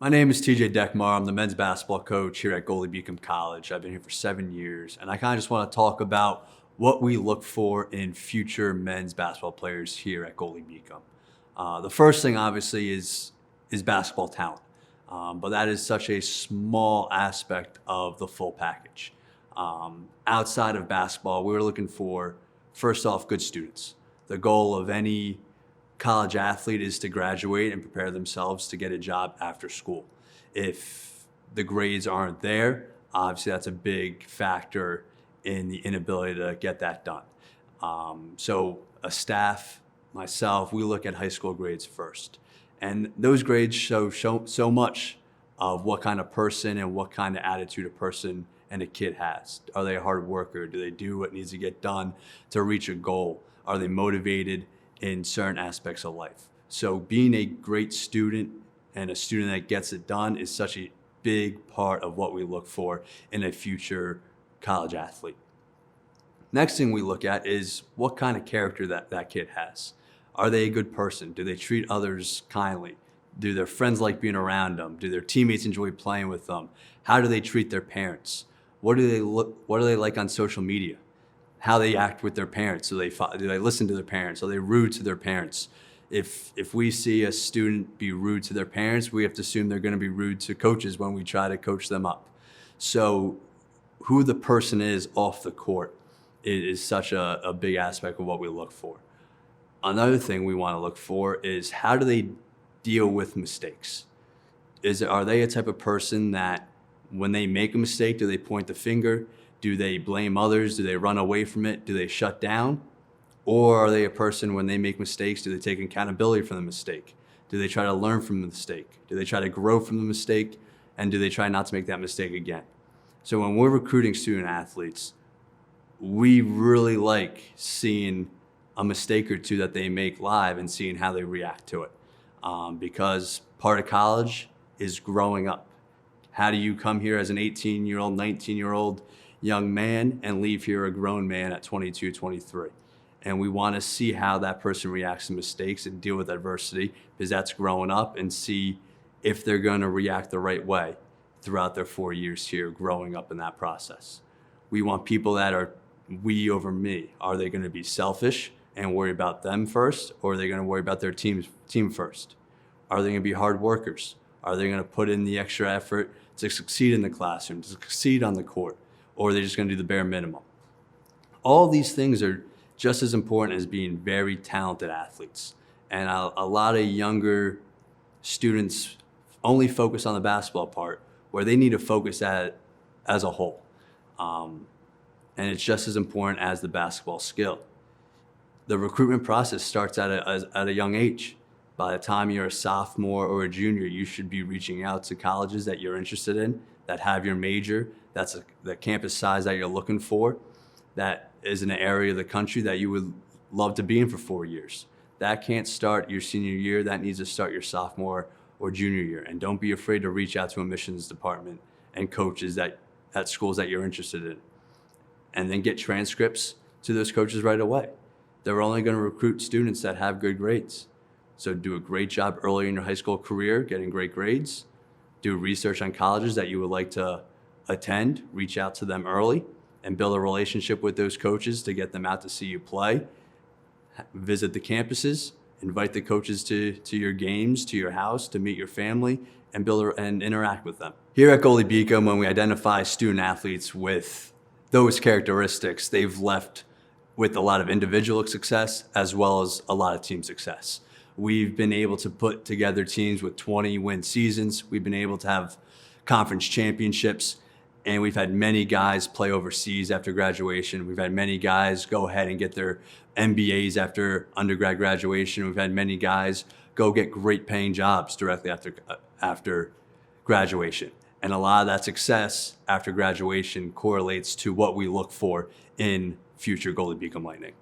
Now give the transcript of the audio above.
My name is TJ Dekmar. I'm the men's basketball coach here at Goldey-Beacom College. I've been here for 7 years, and I kind of just want to talk about what we look for in future men's basketball players here at Goldey-Beacom. The first thing, obviously, is basketball talent, but that is such a small aspect of the full package. Outside of basketball, we were looking for, first off, good students. The goal of any college athlete is to graduate and prepare themselves to get a job after school. If the grades aren't there, obviously that's a big factor in the inability to get that done. So a staff, myself, we look at high school grades first. And those grades show so much of what kind of person and what kind of attitude a person and a kid has. Are they a hard worker? Do they do what needs to get done to reach a goal? Are they motivated in certain aspects of life? So being a great student and a student that gets it done is such a big part of what we look for in a future college athlete. Next thing we look at is what kind of character that kid has. Are they a good person? Do they treat others kindly? Do their friends like being around them? Do their teammates enjoy playing with them? How do they treat their parents? What are they like on social media? How they act with their parents? Do they listen to their parents? Are they rude to their parents? If we see a student be rude to their parents, we have to assume they're going to be rude to coaches when we try to coach them up. So who the person is off the court is such a big aspect of what we look for. Another thing we want to look for is how do they deal with mistakes? Are they a type of person that when they make a mistake, do they point the finger? Do they blame others? Do they run away from it? Do they shut down? Or are they a person when they make mistakes, do they take accountability for the mistake? Do they try to learn from the mistake? Do they try to grow from the mistake? And do they try not to make that mistake again? So when we're recruiting student athletes, we really like seeing a mistake or two that they make live and seeing how they react to it. Because part of college is growing up. How do you come here as an 18-year-old, 19-year-old young man and leave here a grown man at 22, 23? And we want to see how that person reacts to mistakes and deal with adversity, because that's growing up, and see if they're going to react the right way throughout their 4 years here growing up in that process. We want people that are we over me. Are they going to be selfish and worry about them first, or are they going to worry about their team first? Are they going to be hard workers? Are they going to put in the extra effort to succeed in the classroom, to succeed on the court? Or are they just going to do the bare minimum? All these things are just as important as being very talented athletes. And a lot of younger students only focus on the basketball part, where they need to focus at as a whole. And it's just as important as the basketball skill. The recruitment process starts at a young age. By the time you're a sophomore or a junior, you should be reaching out to colleges that you're interested in, that have your major, that's the campus size that you're looking for, that is in an area of the country that you would love to be in for 4 years. That can't start your senior year. That needs to start your sophomore or junior year. And don't be afraid to reach out to admissions department and coaches at schools that you're interested in. And then get transcripts to those coaches right away. They're only going to recruit students that have good grades. So do a great job early in your high school career getting great grades. Do research on colleges that you would like to attend. Reach out to them early and build a relationship with those coaches to get them out to see you play. Visit the campuses. Invite the coaches to your games, to your house, to meet your family, and and interact with them. Here at Goldey-Beacom, when we identify student athletes with those characteristics, they've left with a lot of individual success as well as a lot of team success. We've been able to put together teams with 20-win seasons. We've been able to have conference championships, and we've had many guys play overseas after graduation. We've had many guys go ahead and get their MBAs after undergrad graduation. We've had many guys go get great paying jobs directly after graduation. And a lot of that success after graduation correlates to what we look for in future Goldey-Beacom Lightning.